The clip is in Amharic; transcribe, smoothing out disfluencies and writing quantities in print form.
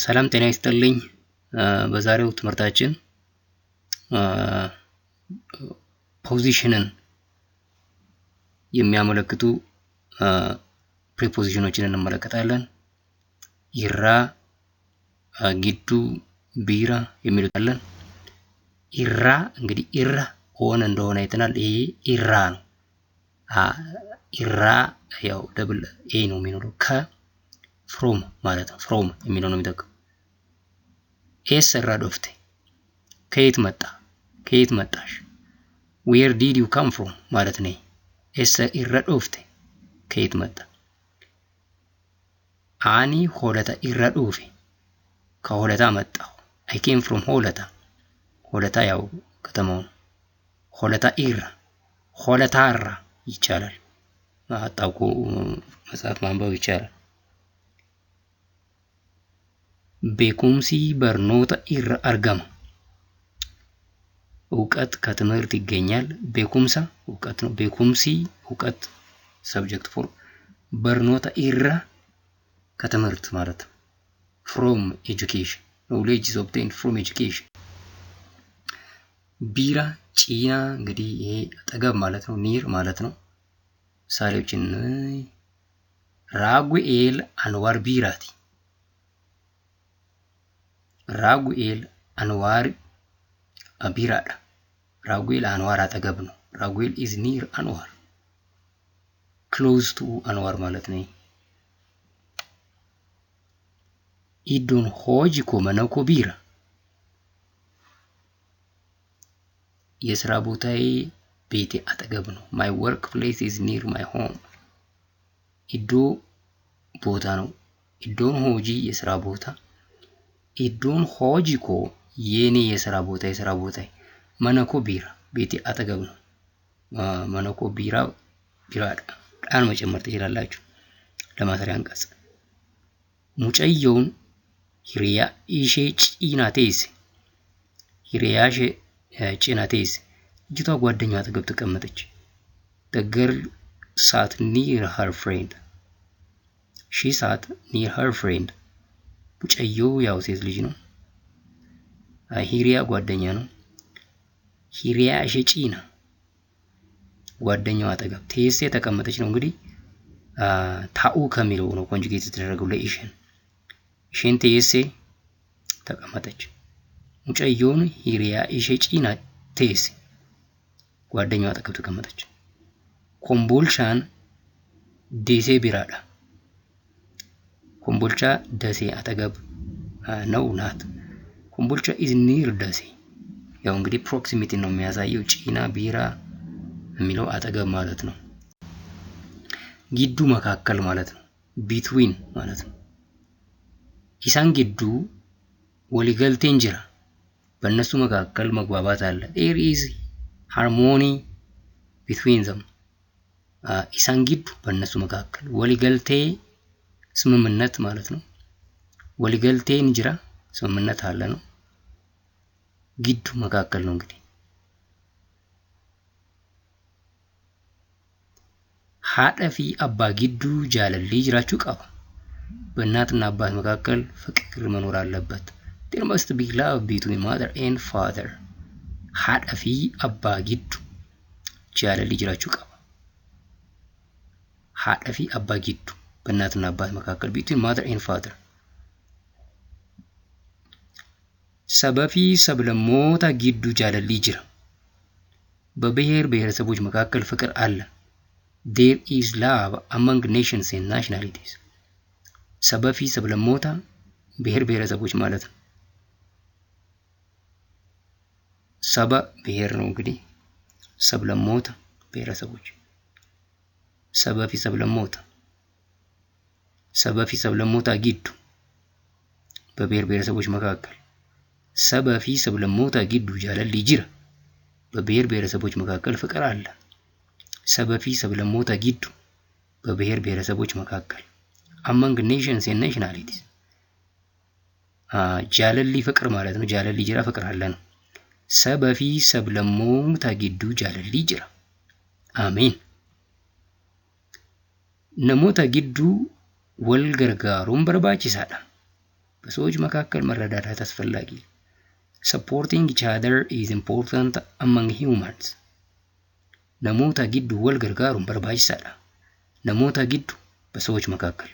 ሰላም ጤና ይስጥልኝ። በዛሬው ትምህርታችን ፖዚሽንን የሚያመለክቱ ፕሪፖዚሽኖችን እንመለከታለን። ይራ፣ ጊዱ፣ ቢራ የሚሉት አለን። ይራ እንግዲህ ኢራ ሆነ እንደሆነ አይተናል። ይሄ ኢራ ነው። ኢራ ያው ደብል ኤ ነው የሚኖረው ፍሮም ማለት ነው። ፍሮም የሚለው ነው የሚጠቅመው። ኤስ ራዶፍቴ ከየት መጣ፣ ከየት መጣሽ። ዌር ዲድ ዩ ካም ፍሮም ማለት ነው። ኤስ ኢራዶፍቴ ከየት መጣ። አኒ ሆለታ ኢራዶፌ ከሆለታ መጣሁ። አይ ኬም ፍሮም ሆለታ፣ ሆለታ ያው ከተማው ነው። ሆለታ ኢራ፣ ሆለታራ ይቻላል። አጣውቁ መጽሐፍ ማንበብ ይቻላል። ቤኩምሲ በርኖታ ኢራ አርጋማ እውቀት ከትምህርት ይገኛል። ቤኩምሳ እውቀት ነው። ቤኩምሲ እውቀት ሰብጀክት ፎር በርኖታ ኢራ ከትምህርት ማለት ነው። ፍሮም ኤጁኬሽን ኖሌጅ ኢዝ ኦብቴንድ ፍሮም ኤጁኬሽን። ቢራ ጪና እንግዲህ ይሄ አጠገብ ማለት ነው። ኒር ማለት ነው። ምሳሌዎችን ራጉኤል አንዋር ቢራቲ፣ ራጉኤል አንዋር ቢራዳ። ራጉኤል አንዋር አጠገብ ነው። ራጉኤል ኢዝ ኒር አንዋር፣ ክሎዝ ቱ አንዋር ማለት ነው። ኢዶን ሆጂ ኮመነኮ ቢራ የስራ ቦታዬ ቤቴ አጠገብ ነው። ማይ ወርክ ፕሌስ ኢዝ ኒር ማይ ሆም። ኢዶ ቦታ ነው። ኢዶን ሆጂ የስራ ቦታ። ኢዶን ሆጂ ኮ የኔ የስራ ቦታ፣ የስራ ቦታ። መነኮ ቢራ ቤቴ አጠገብ ነው። መነኮ ቢራ ቢራዳ ቃል መጨመር ትችላላችሁ ለማሰሪያ አንቀጽ። ሙጨየውን ሂሪያ ኢሼ ጪናቴስ፣ ሂሪያሽ ጪናቴስ ልጅቷ ጓደኛዋ አጠገብ ተቀመጠች። the girl sat near her friend, she sat near her friend። ሙጨየው ያው ሴት ልጅ ነው። ሂሪያ ጓደኛ ነው። ሂሪያ ጪና ጓደኛዋ አጠገብ። ቴሴ ተቀመጠች ነው እንግዲህ ታኡ ከሚለው ነው ኮንጁጌት የተደረገው ለኢሽን። ኢሽን ቴሴ ተቀመጠች። ሙጨየውን ሂሪያ ጪና ቴሴ ጓደኛዋ አጠገብ ተቀመጠች። ኮምቦልቻን ደሴ ቢራዳ፣ ኮምቦልቻ ደሴ አጠገብ ነው ናት። ኮምቦልቻ ኢዝ ኒር ደሴ። ያው እንግዲህ ፕሮክሲሚቲ ነው የሚያሳየው። ጪና ቢራ የሚለው አጠገብ ማለት ነው። ጊዱ መካከል ማለት ነው። ቢትዊን ማለት ነው። ኢሳን ጊዱ ወሊገልቴን ጅራ በእነሱ መካከል መግባባት አለ። there is harmony between them። ኢሳን ጊዱ በእነሱ መካከል። ወሊገልቴ ስምምነት ማለት ነው። ወሊገልቴን ጅራ ስምምነት አለ ነው። ጊዱ መካከል ነው እንግዲህ። ሀደፊ አባ ጊዱ ጃለሊ ጅራችሁ ቀባ በእናትና አባት መካከል ፍቅር መኖር አለበት። there must be love between mother and father። ሀደፊ አባ ጊዱ ጃለሊ ጅራችሁ ቀባ። ሀደፊ አባ ጊዱ በእናትና አባት መካከል between mother and father። ሰበፊ ሰብለሞታ ጊዱ ጃለሊ ጅራ በብሔር ብሔረሰቦች መካከል ፍቅር አለ። there is love among nations and nationalities። ሰበፊ ሰብለሞታ ብሔር ብሔረሰቦች ማለት ነው። ሰበ ብሔር ነው እንግዲህ፣ ሰብለሞታ ብሔረሰቦች። ሰበፊ ሰብለሞታ፣ ሰበፊ ሰብለሞታ ጊዱ በብሔር ብሔረሰቦች መካከል። ሰበፊ ሰብለሞታ ጊዱ ጃለሊ ጅራ በብሔር ብሔረሰቦች መካከል ፍቅር አለ። ሰበፊ ሰብለሞታ ጊዱ በብሔር ብሔረሰቦች መካከል። among nations and nationalities ጃለሊ ፍቅር ማለት ነው። ጃለሊ ጅራ ፍቅር አለ ነው። ሰበፊ ሰብለሞታ ጊዱ ጃለሊ ጅራ። አሜን። ነሞታ ጊዱ ወል ገርጋሩን በርባቺሳዳ በሰዎች መካከል መረዳዳት አስፈላጊ። Supporting each other is important among humans. namoota gidduu wal gargaaruun barbaachisaadha. namoota gidduu በሰዎች መካከል